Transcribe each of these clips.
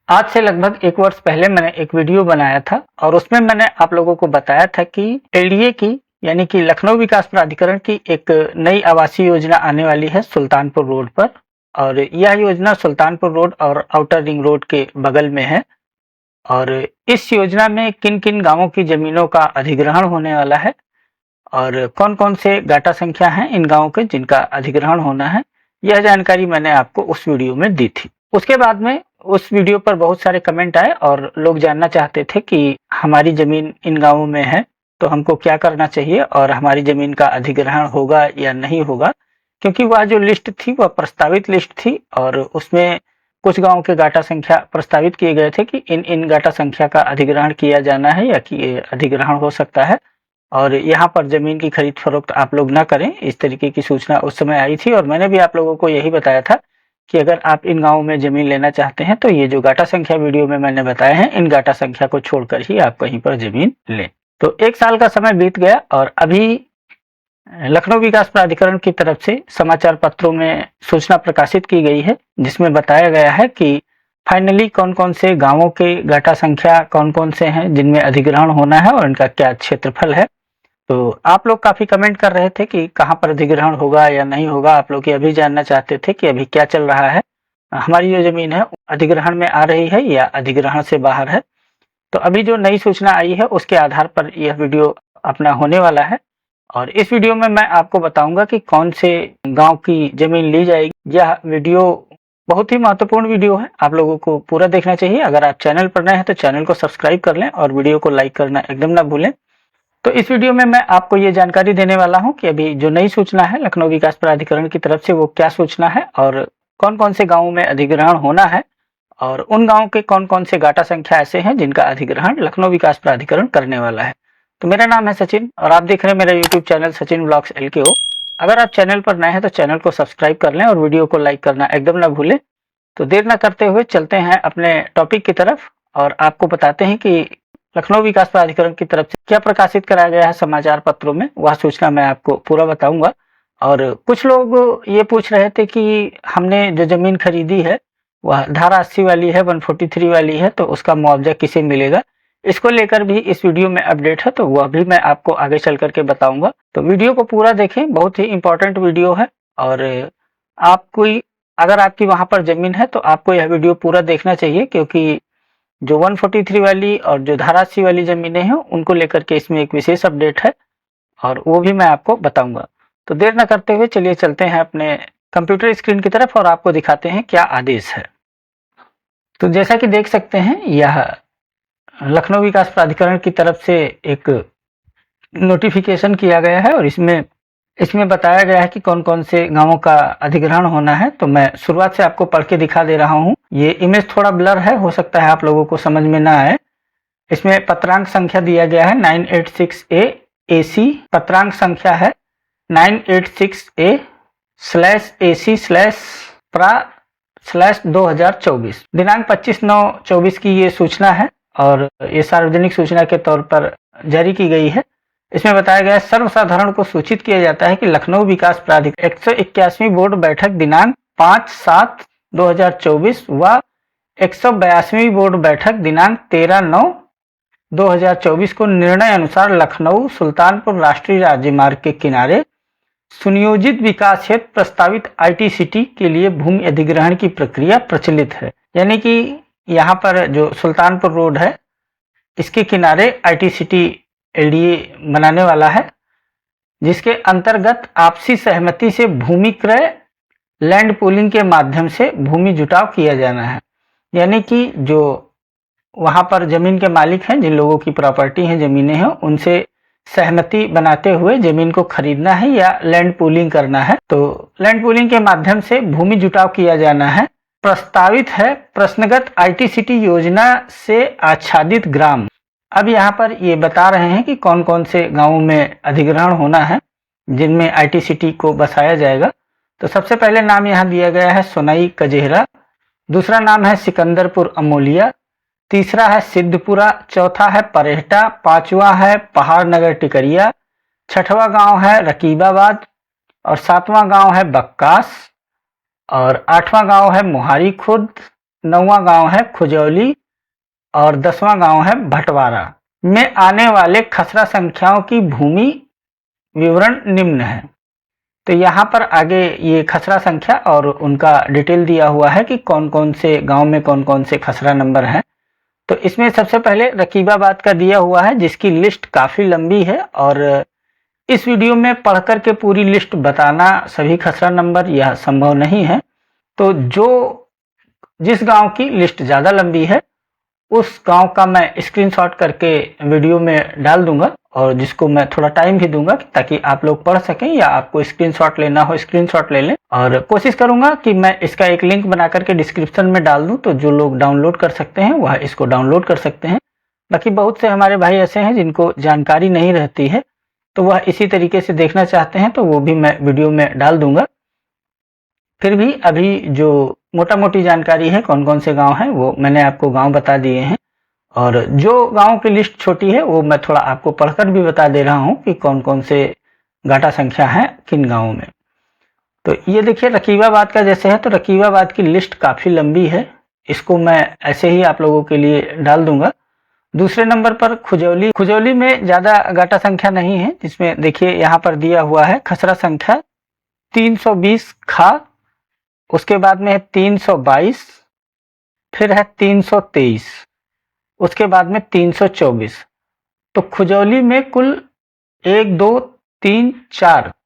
आज से लगभग 1 वर्ष पहले मैंने एक वीडियो बनाया था और उसमें मैंने आप लोगों को बताया था कि एलडीए की यानी कि लखनऊ विकास प्राधिकरण की एक नई आवासीय योजना आने वाली है सुल्तानपुर रोड पर। और यह योजना सुल्तानपुर रोड और आउटर रिंग रोड के बगल में है। और इस योजना में किन किन गांवों की जमीनों का अधिग्रहण होने वाला है और कौन कौन से गाटा संख्या हैं इन गांवों के जिनका अधिग्रहण होना है, यह जानकारी मैंने आपको उस वीडियो में दी थी। उसके बाद में उस वीडियो पर बहुत सारे कमेंट आए और लोग जानना चाहते थे कि हमारी जमीन इन गांवों में है तो हमको क्या करना चाहिए और हमारी जमीन का अधिग्रहण होगा या नहीं होगा, क्योंकि वह जो लिस्ट थी वह प्रस्तावित लिस्ट थी और उसमें कुछ गांवों के गाटा संख्या प्रस्तावित किए गए थे कि इन इन गाटा संख्या का अधिग्रहण किया जाना है या कि अधिग्रहण हो सकता है और यहाँ पर जमीन की खरीद फरोख्त आप लोग ना करें। इस तरीके की सूचना उस समय आई थी और मैंने भी आप लोगों को यही बताया था कि अगर आप इन गांवों में जमीन लेना चाहते हैं तो ये जो गाटा संख्या वीडियो में मैंने बताया है इन गाटा संख्या को छोड़कर ही आप कहीं पर जमीन लें। तो 1 साल का समय बीत गया और अभी लखनऊ विकास प्राधिकरण की तरफ से समाचार पत्रों में सूचना प्रकाशित की गई है जिसमें बताया गया है कि फाइनली कौन कौन से गांवों के गाटा संख्या कौन कौन से हैं जिनमें अधिग्रहण होना है और इनका क्या क्षेत्रफल है। तो आप लोग काफी कमेंट कर रहे थे कि कहां पर अधिग्रहण होगा या नहीं होगा, आप लोग ये अभी जानना चाहते थे कि अभी क्या चल रहा है, हमारी जो जमीन है अधिग्रहण में आ रही है या अधिग्रहण से बाहर है। तो अभी जो नई सूचना आई है उसके आधार पर यह वीडियो अपना होने वाला है और इस वीडियो में मैं आपको बताऊंगा कि कौन से गांव की जमीन ली जाएगी। यह वीडियो बहुत ही महत्वपूर्ण वीडियो है, आप लोगों को पूरा देखना चाहिए। अगर आप चैनल पर नए हैं तो चैनल को सब्सक्राइब कर लें और वीडियो को लाइक करना एकदम ना भूलें। तो इस वीडियो में मैं आपको ये जानकारी देने वाला हूं कि अभी जो नई सूचना है लखनऊ विकास प्राधिकरण की तरफ से वो क्या सूचना है और कौन कौन से गांवों में अधिग्रहण होना है और उन गांवों के कौन कौन से गाटा संख्या ऐसे हैं जिनका अधिग्रहण लखनऊ विकास प्राधिकरण करने वाला है। तो मेरा नाम है सचिन और आप देख रहे हैं मेरा YouTube channel Sachin blogs LKO। अगर आप चैनल पर नए हैं तो चैनल को सब्सक्राइब कर लें और वीडियो को लाइक करना एकदम ना भूलें। तो देर न करते हुए चलते हैं अपने टॉपिक की तरफ और आपको बताते हैं कि लखनऊ विकास प्राधिकरण की तरफ से क्या प्रकाशित कराया गया है समाचार पत्रों में, वह सूचना मैं आपको पूरा बताऊंगा। और कुछ लोग ये पूछ रहे थे कि हमने जो जमीन खरीदी है वह धारा 80 वाली है, 143 वाली है, तो उसका मुआवजा किसे मिलेगा, इसको लेकर भी इस वीडियो में अपडेट है, तो वह भी मैं आपको आगे चल करके बताऊंगा। तो वीडियो को पूरा देखें, बहुत ही इंपॉर्टेंट वीडियो है और आपको अगर आपकी वहां पर जमीन है तो आपको यह वीडियो पूरा देखना चाहिए, क्योंकि जो 143 वाली और जो धारा 80 वाली जमीनें हैं उनको लेकर के इसमें एक विशेष अपडेट है और वो भी मैं आपको बताऊंगा। तो देर न करते हुए चलिए चलते हैं अपने कंप्यूटर स्क्रीन की तरफ और आपको दिखाते हैं क्या आदेश है। तो जैसा कि देख सकते हैं यह लखनऊ विकास प्राधिकरण की तरफ से एक नोटिफिकेशन किया गया है और इसमें बताया गया है कि कौन कौन से गांवों का अधिग्रहण होना है। तो मैं शुरुआत से आपको पढ़ के दिखा दे रहा हूं। ये इमेज थोड़ा ब्लर है, हो सकता है आप लोगों को समझ में ना आए। इसमें पत्रांक संख्या दिया गया है 986A AC, पत्रांक संख्या है 986A/AC/PRA/2024, दिनांक 25/9/24 की ये सूचना है और ये सार्वजनिक सूचना के तौर पर जारी की गई है। इसमें बताया गया है सर्वसाधारण को सूचित किया जाता है कि लखनऊ विकास प्राधिकरण 181वीं बोर्ड बैठक दिनांक 5/7/2024 व 182वीं बोर्ड बैठक दिनांक 13/9/2024 को निर्णय अनुसार लखनऊ सुल्तानपुर राष्ट्रीय राजमार्ग के किनारे सुनियोजित विकास हेतु प्रस्तावित ITCT के लिए भूमि अधिग्रहण की प्रक्रिया प्रचलित है। यानी कि यहाँ पर जो सुल्तानपुर रोड है इसके किनारे ITCT LDA बनाने वाला है, जिसके अंतर्गत आपसी सहमति से भूमि क्रय लैंड पूलिंग के माध्यम से भूमि जुटाव किया जाना है। यानी कि जो वहां पर जमीन के मालिक हैं, जिन लोगों की प्रॉपर्टी हैं, जमीनें हैं, उनसे सहमति बनाते हुए जमीन को खरीदना है या लैंड पूलिंग करना है। तो लैंड पूलिंग के माध्यम से भूमि जुटाव किया जाना है। प्रस्तावित है प्रश्नगत ITCT योजना से आच्छादित ग्राम। अब यहाँ पर ये बता रहे हैं कि कौन कौन से गांवों में अधिग्रहण होना है जिनमें ITCT को बसाया जाएगा। तो सबसे पहले नाम यहाँ दिया गया है सोनई कजेहरा, दूसरा नाम है सिकंदरपुर अमोलिया, तीसरा है सिद्धपुरा, चौथा है परेहटा, पांचवा है पहाड़ नगर टिकरिया, छठवां गांव है रकीबाबाद और सातवां गांव है बक्कास और आठवां गांव है मुहारी खुर्द 9वां गांव है खुजौली और 10वां गांव है भटवारा में आने वाले खसरा संख्याओं की भूमि विवरण निम्न है। तो यहाँ पर आगे ये खसरा संख्या और उनका डिटेल दिया हुआ है कि कौन कौन से गांव में कौन कौन से खसरा नंबर हैं। तो इसमें सबसे पहले रकीबाबाद का दिया हुआ है, जिसकी लिस्ट काफ़ी लंबी है और इस वीडियो में पढ़कर के पूरी लिस्ट बताना सभी खसरा नंबर यह संभव नहीं है। तो जिस गांव की लिस्ट ज़्यादा लंबी है उस गांव का मैं स्क्रीनशॉट करके वीडियो में डाल दूंगा और जिसको मैं थोड़ा टाइम भी दूंगा ताकि आप लोग पढ़ सकें, या आपको स्क्रीनशॉट लेना हो स्क्रीनशॉट ले लें। और कोशिश करूंगा कि मैं इसका एक लिंक बना करके डिस्क्रिप्शन में डाल दूं, तो जो लोग डाउनलोड कर सकते हैं वह इसको डाउनलोड कर सकते हैं। बाकी बहुत से हमारे भाई ऐसे हैं जिनको जानकारी नहीं रहती है, तो वह इसी तरीके से देखना चाहते हैं, तो वो भी मैं वीडियो में डाल दूंगा। फिर भी अभी जो मोटा मोटी जानकारी है कौन कौन से गांव हैं वो मैंने आपको गांव बता दिए हैं, और जो गांव की लिस्ट छोटी है वो मैं थोड़ा आपको पढ़कर भी बता दे रहा हूं कि कौन कौन से घाटा संख्या है किन गांवों में। तो ये देखिए रकीबाबाद का जैसे है, तो रकीबाबाद की लिस्ट काफ़ी लंबी है, इसको मैं ऐसे ही आप लोगों के लिए डाल दूंगा। दूसरे नंबर पर खुजौली में ज़्यादा घाटा संख्या नहीं है, जिसमें देखिए यहाँ पर दिया हुआ है खसरा संख्या 320 खा, उसके बाद में है 322, फिर है 323, उसके बाद में 324। तो खुजौली में कुल 1 2 3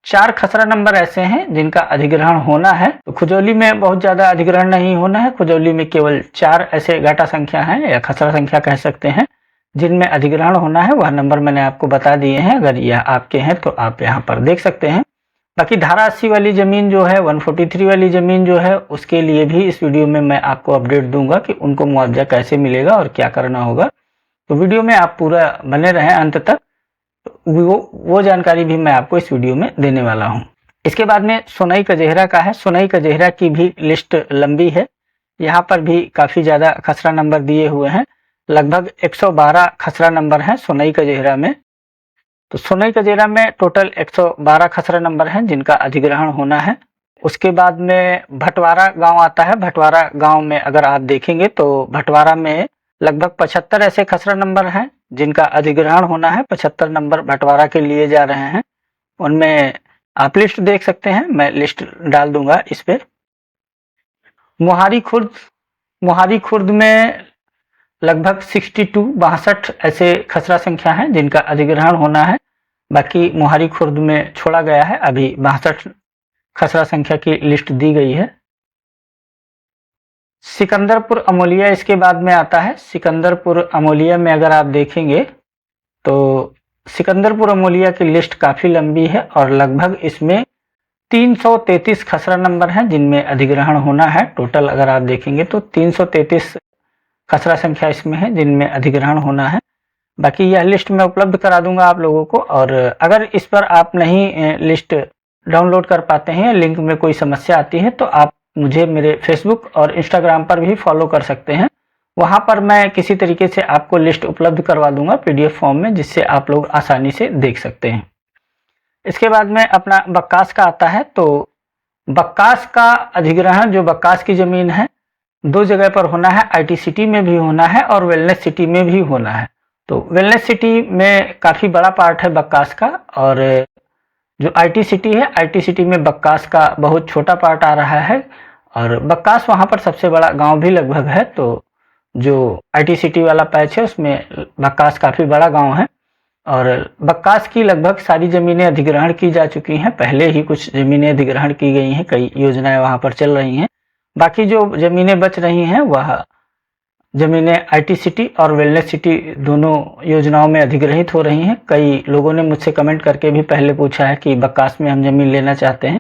4 खसरा नंबर ऐसे हैं जिनका अधिग्रहण होना है। तो खुजौली में बहुत ज़्यादा अधिग्रहण नहीं होना है, खुजौली में केवल 4 ऐसे घाटा संख्या हैं या खसरा संख्या कह सकते हैं जिनमें अधिग्रहण होना है। वह नंबर मैंने आपको बता दिए हैं, अगर यह आपके हैं तो आप यहाँ पर देख सकते हैं। बाकी धारा 80 वाली ज़मीन जो है, 143 वाली ज़मीन जो है, उसके लिए भी इस वीडियो में मैं आपको अपडेट दूंगा कि उनको मुआवजा कैसे मिलेगा और क्या करना होगा। तो वीडियो में आप पूरा बने रहें अंत तक, वो जानकारी भी मैं आपको इस वीडियो में देने वाला हूँ। इसके बाद में सोनई कजेहरा का है। सोनई कजेहरा की भी लिस्ट लंबी है, यहाँ पर भी काफ़ी ज़्यादा खसरा नंबर दिए हुए हैं, लगभग 112 खसरा नंबर हैं सोनई कजेहरा में। तो सोनई कजेहरा में टोटल 112 खसरा नंबर हैं जिनका अधिग्रहण होना है। उसके बाद में भटवारा गांव आता है। भटवारा गांव में अगर आप देखेंगे तो भटवारा में लगभग 75 ऐसे खसरा नंबर हैं जिनका अधिग्रहण होना है। 75 नंबर भटवारा के लिए जा रहे हैं, उनमें आप लिस्ट देख सकते हैं, मैं लिस्ट डाल दूंगा इस पे। मोहारी खुर्द में लगभग 62 ऐसे खसरा संख्या हैं जिनका अधिग्रहण होना है। बाकी मोहारी खुर्द में छोड़ा गया है, अभी 62 खसरा संख्या की लिस्ट दी गई है। सिकंदरपुर अमोलिया इसके बाद में आता है। सिकंदरपुर अमोलिया में अगर आप देखेंगे तो सिकंदरपुर अमोलिया की लिस्ट काफ़ी लंबी है और लगभग इसमें 333 खसरा नंबर हैं जिनमें अधिग्रहण होना है। टोटल अगर आप देखेंगे तो 333 खसरा संख्या इसमें है जिनमें अधिग्रहण होना है। बाकी यह लिस्ट मैं उपलब्ध करा दूंगा आप लोगों को, और अगर इस पर आप नहीं लिस्ट डाउनलोड कर पाते हैं, लिंक में कोई समस्या आती है, तो आप मुझे मेरे फेसबुक और इंस्टाग्राम पर भी फॉलो कर सकते हैं। वहां पर मैं किसी तरीके से आपको लिस्ट उपलब्ध करवा दूंगा पीडीएफ फॉर्म में, जिससे आप लोग आसानी से देख सकते हैं। इसके बाद में अपना बक्कास का आता है। तो बक्कास का अधिग्रहण, जो बक्कास की ज़मीन है, 2 जगह पर होना है, आईटी सिटी में भी होना है और वेलनेस सिटी में भी होना है। तो वेलनेस सिटी में काफ़ी बड़ा पार्ट है बक्कास का, और जो आईटी सिटी है, आईटी सिटी में बक्कास का बहुत छोटा पार्ट आ रहा है, और बक्कास वहाँ पर सबसे बड़ा गांव भी लगभग है। तो जो आईटी सिटी वाला पैच है उसमें बक्कास काफ़ी बड़ा गांव है, और बक्कास की लगभग सारी ज़मीनें अधिग्रहण की जा चुकी हैं। पहले ही कुछ ज़मीनें अधिग्रहण की गई हैं, कई योजनाएं वहाँ पर चल रही हैं। बाकी जो ज़मीनें बच रही हैं वह ज़मीनें आईटी सिटी और वेलनेस सिटी दोनों योजनाओं में अधिग्रहित हो रही हैं। कई लोगों ने मुझसे कमेंट करके भी पहले पूछा है कि बक्कास में हम ज़मीन लेना चाहते हैं,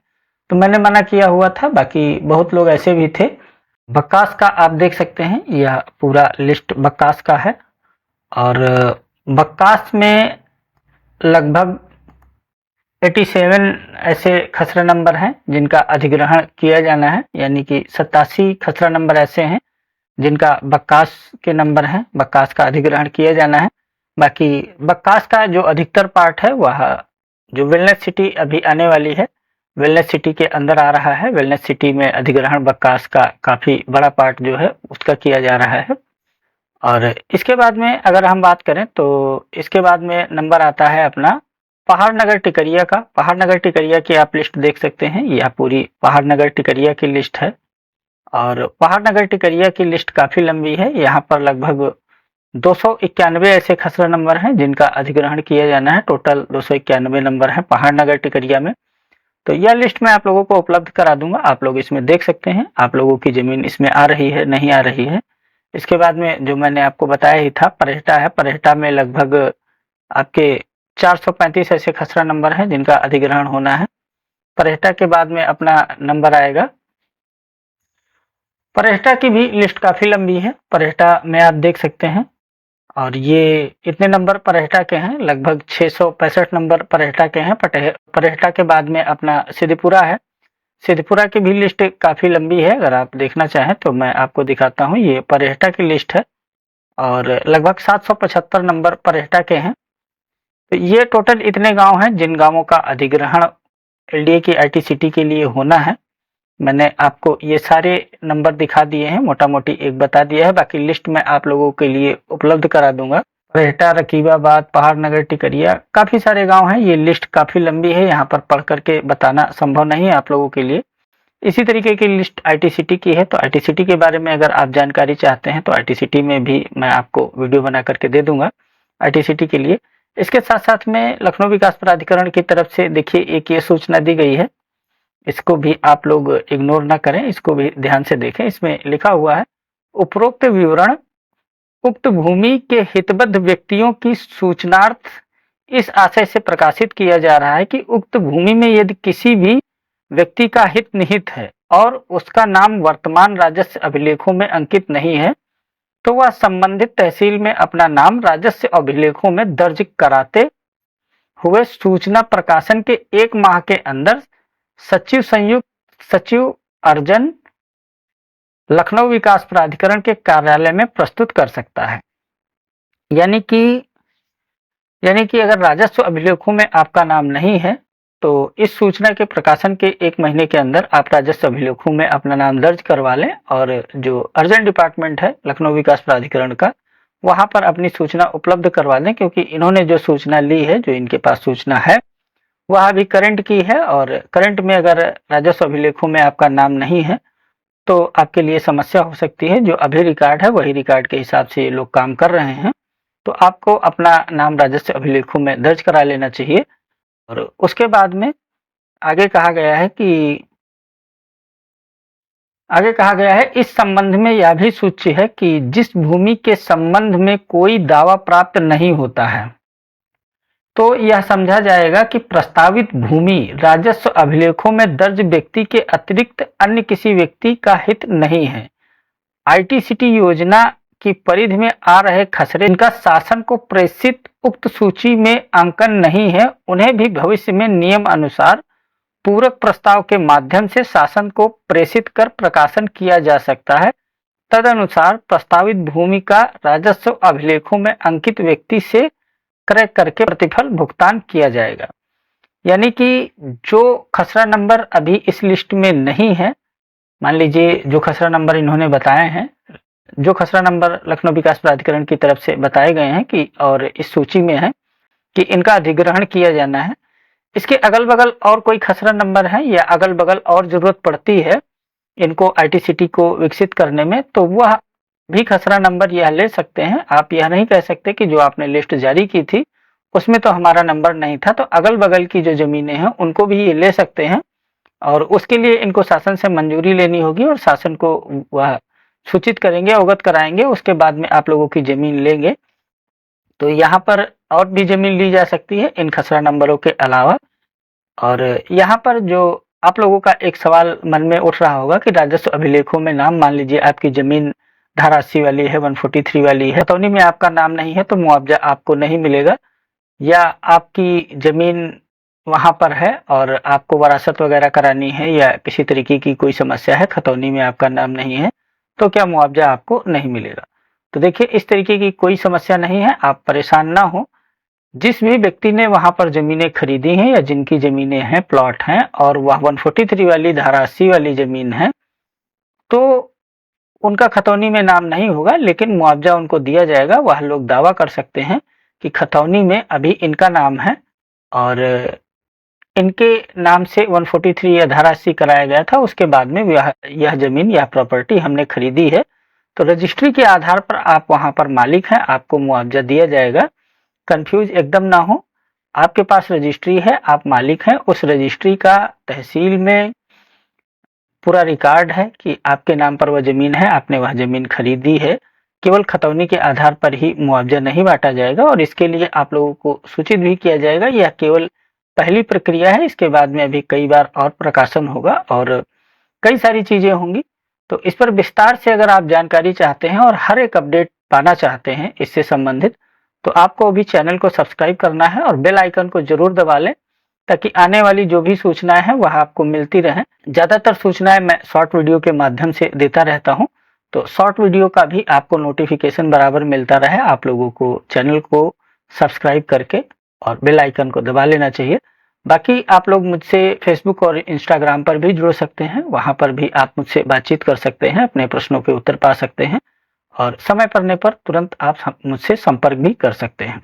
तो मैंने मना किया हुआ था। बाकी बहुत लोग ऐसे भी थे। बक्कास का आप देख सकते हैं, यह पूरा लिस्ट बक्कास का है, और बक्कास में लगभग 87 ऐसे खसरा नंबर हैं जिनका अधिग्रहण किया जाना है, यानी कि 87 खसरा नंबर ऐसे हैं जिनका बक्कास के नंबर हैं, बक्कास का अधिग्रहण किया जाना है। बाकी बक्कास का जो अधिकतर पार्ट है वह जो वेलनेस सिटी अभी आने वाली है वेलनेस सिटी के अंदर आ रहा है। वेलनेस सिटी में अधिग्रहण बक्कास का काफ़ी बड़ा पार्ट जो है उसका किया जा रहा है। और इसके बाद में अगर हम बात करें तो इसके बाद में नंबर आता है अपना पहाड़ नगर टिकरिया का। पहाड़ नगर टिकरिया की आप लिस्ट देख सकते हैं, यह पूरी पहाड़ नगर टिकरिया की लिस्ट है। और पहाड़ नगर टिकरिया की लिस्ट काफ़ी लंबी है। यहाँ पर लगभग 291 ऐसे खसरा नंबर हैं जिनका अधिग्रहण किया जाना है। टोटल 291 नंबर हैं पहाड़ नगर टिकरिया में। तो यह लिस्ट मैं आप लोगों को उपलब्ध करा दूंगा, आप लोग इसमें देख सकते हैं आप लोगों की जमीन इसमें आ रही है नहीं आ रही है। इसके बाद में जो मैंने आपको बताया ही था परहेटा है। परहेटा में लगभग आपके 435 ऐसे खसरा नंबर हैं जिनका अधिग्रहण होना है। परहेटा के बाद में अपना नंबर आएगा। परहेटा की भी लिस्ट काफ़ी लंबी है। परहेटा में आप देख सकते हैं और ये इतने नंबर परहेटा के हैं, लगभग 665 नंबर परहेटा के हैं। परहेटा के बाद में अपना सिद्धपुरा है। सिद्धपुरा की भी लिस्ट काफ़ी लंबी है, अगर आप देखना चाहें तो मैं आपको दिखाता हूँ। ये परहेटा की लिस्ट है और लगभग 775 नंबर परहेटा के हैं। तो ये टोटल इतने गांव हैं जिन गांवों का अधिग्रहण एलडीए की आईटी सिटी के लिए होना है। मैंने आपको ये सारे नंबर दिखा दिए हैं, मोटा मोटी एक बता दिया है, बाकी लिस्ट मैं आप लोगों के लिए उपलब्ध करा दूंगा। परहेटा, रकीबाबाद, पहाड़ नगर टिकरिया, काफ़ी सारे गांव हैं। ये लिस्ट काफ़ी लंबी है, यहाँ पर पढ़ करके बताना संभव नहीं है आप लोगों के लिए। इसी तरीके की लिस्ट आईटी सिटी की है, तो आईटी सिटी के बारे में अगर आप जानकारी चाहते हैं तो आईटी सिटी में भी मैं आपको वीडियो बना करके दे दूंगा आईटी सिटी के लिए। इसके साथ साथ में लखनऊ विकास प्राधिकरण की तरफ से देखिए एक ये सूचना दी गई है, इसको भी आप लोग इग्नोर ना करें, इसको भी ध्यान से देखें। इसमें लिखा हुआ है उपरोक्त विवरण उक्त भूमि के हितबद्ध व्यक्तियों की सूचनार्थ इस आशय से प्रकाशित किया जा रहा है कि उक्त भूमि में यदि किसी भी व्यक्ति का हित निहित है और उसका नाम वर्तमान राजस्व अभिलेखों में अंकित नहीं है तो वह संबंधित तहसील में अपना नाम राजस्व अभिलेखों में दर्ज कराते हुए सूचना प्रकाशन के 1 माह के अंदर सचिव संयुक्त सचिव अर्जन लखनऊ विकास प्राधिकरण के कार्यालय में प्रस्तुत कर सकता है। यानी कि अगर राजस्व अभिलेखों में आपका नाम नहीं है तो इस सूचना के प्रकाशन के 1 महीने के अंदर आप राजस्व अभिलेखों में अपना नाम दर्ज करवा लें और जो अर्जन डिपार्टमेंट है लखनऊ विकास प्राधिकरण का वहां पर अपनी सूचना उपलब्ध करवा दें, क्योंकि इन्होंने जो सूचना ली है, जो इनके पास सूचना है वह अभी करंट की है और करंट में अगर राजस्व अभिलेखों में आपका नाम नहीं है तो आपके लिए समस्या हो सकती है। जो अभी रिकॉर्ड है वही रिकॉर्ड के हिसाब से ये लोग काम कर रहे हैं, तो आपको अपना नाम राजस्व अभिलेखों में दर्ज करा लेना चाहिए। और उसके बाद में आगे कहा गया है इस संबंध में यह भी सूच्य है कि जिस भूमि के संबंध में कोई दावा प्राप्त नहीं होता है तो यह समझा जाएगा कि प्रस्तावित भूमि राजस्व अभिलेखों में दर्ज व्यक्ति के अतिरिक्त अन्य किसी व्यक्ति का हित नहीं है। आईटी सिटी योजना की परिधि में आ रहे खसरे जिनका शासन को प्रेषित उक्त सूची में अंकन नहीं है उन्हें भी भविष्य में नियम अनुसार पूरक प्रस्ताव के माध्यम से शासन को प्रेषित कर प्रकाशन किया जा सकता है। तदनुसार प्रस्तावित भूमि का राजस्व अभिलेखों में अंकित व्यक्ति से क्रय करके प्रतिफल भुगतान किया जाएगा। यानी कि जो खसरा नंबर अभी इस लिस्ट में नहीं है, मान लीजिए जो खसरा नंबर इन्होंने बताए हैं, जो खसरा नंबर लखनऊ विकास प्राधिकरण की तरफ से बताए गए हैं कि और इस सूची में है कि इनका अधिग्रहण किया जाना है, इसके अगल बगल और कोई खसरा नंबर है या अगल बगल और जरूरत पड़ती है इनको आईटी सिटी को विकसित करने में तो वह भी खसरा नंबर यह ले सकते हैं। आप यह नहीं कह सकते कि जो आपने लिस्ट जारी की थी उसमें तो हमारा नंबर नहीं था, तो अगल बगल की जो जमीनें हैं उनको भी ये ले सकते हैं और उसके लिए इनको शासन से मंजूरी लेनी होगी और शासन को वह सूचित करेंगे, अवगत कराएंगे, उसके बाद में आप लोगों की जमीन लेंगे। तो यहाँ पर और भी जमीन ली जा सकती है इन खसरा नंबरों के अलावा। और यहाँ पर जो आप लोगों का एक सवाल मन में उठ रहा होगा कि राजस्व अभिलेखों में नाम, मान लीजिए आपकी जमीन धारा 80 वाली है, 143 वाली है, खतौनी में आपका नाम नहीं है तो मुआवजा आपको नहीं मिलेगा, या आपकी जमीन वहां पर है और आपको वरासत वगैरह करानी है या किसी तरीके की कोई समस्या है, खतौनी में आपका नाम नहीं है तो क्या मुआवजा आपको नहीं मिलेगा। तो देखिए इस तरीके की कोई समस्या नहीं है, आप परेशान ना हो। जिस भी व्यक्ति ने वहां पर जमीनें खरीदी हैं या जिनकी जमीनें हैं, प्लॉट हैं और वह 143 वाली धारा 80 वाली जमीन है, तो उनका खतौनी में नाम नहीं होगा, लेकिन मुआवजा उनको दिया जाएगा। वह लोग दावा कर सकते हैं कि खतौनी में अभी इनका नाम है और इनके नाम से 143 या धारा 80 कराया गया था, उसके बाद में यह जमीन या प्रॉपर्टी हमने खरीदी है। तो रजिस्ट्री के आधार पर आप वहां पर मालिक हैं, आपको मुआवजा दिया जाएगा। कंफ्यूज एकदम ना हो, आपके पास रजिस्ट्री है, आप मालिक हैं, उस रजिस्ट्री का तहसील में पूरा रिकॉर्ड है कि आपके नाम पर वह जमीन है, आपने वह जमीन खरीदी है। केवल खतौनी के आधार पर ही मुआवजा नहीं बांटा जाएगा और इसके लिए आप लोगों को सूचित भी किया जाएगा। यह केवल पहली प्रक्रिया है, इसके बाद में अभी कई बार और प्रकाशन होगा और कई सारी चीजें होंगी। तो इस पर विस्तार से अगर आप जानकारी चाहते हैं और हर एक अपडेट पाना चाहते हैं इससे संबंधित, तो आपको अभी चैनल को सब्सक्राइब करना है और बेल आइकन को जरूर दबा लें, ताकि आने वाली जो भी सूचनाएं हैं वह आपको मिलती रहें। ज्यादातर सूचनाएं मैं शॉर्ट वीडियो के माध्यम से देता रहता हूं, तो शॉर्ट वीडियो का भी आपको नोटिफिकेशन बराबर मिलता रहे। आप लोगों को चैनल को सब्सक्राइब करके और बेल आइकन को दबा लेना चाहिए। बाकी आप लोग मुझसे फेसबुक और इंस्टाग्राम पर भी जुड़ सकते हैं, वहां पर भी आप मुझसे बातचीत कर सकते हैं, अपने प्रश्नों के उत्तर पा सकते हैं और समय पड़ने पर तुरंत आप मुझसे संपर्क भी कर सकते हैं।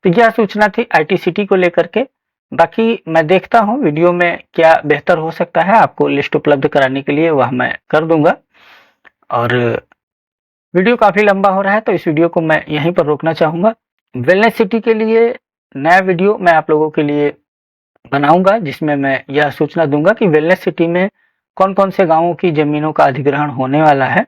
तो यह सूचना थी ITCT को लेकर के। बाकी मैं देखता हूँ वीडियो में क्या बेहतर हो सकता है, आपको लिस्ट उपलब्ध कराने के लिए वह मैं कर दूंगा। और वीडियो काफी लंबा हो रहा है तो इस वीडियो को मैं यहीं पर रोकना चाहूंगा। वेलनेस सिटी के लिए नया वीडियो मैं आप लोगों के लिए बनाऊंगा, जिसमें मैं यह सूचना दूंगा कि वेलनेस सिटी में कौन कौन से गांवों की जमीनों का अधिग्रहण होने वाला है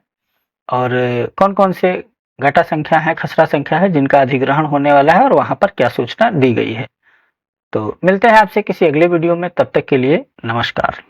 और कौन कौन से घटा संख्या है, खसरा संख्या है जिनका अधिग्रहण होने वाला है और वहां पर क्या सूचना दी गई है। तो मिलते हैं आपसे किसी अगले वीडियो में, तब तक के लिए नमस्कार।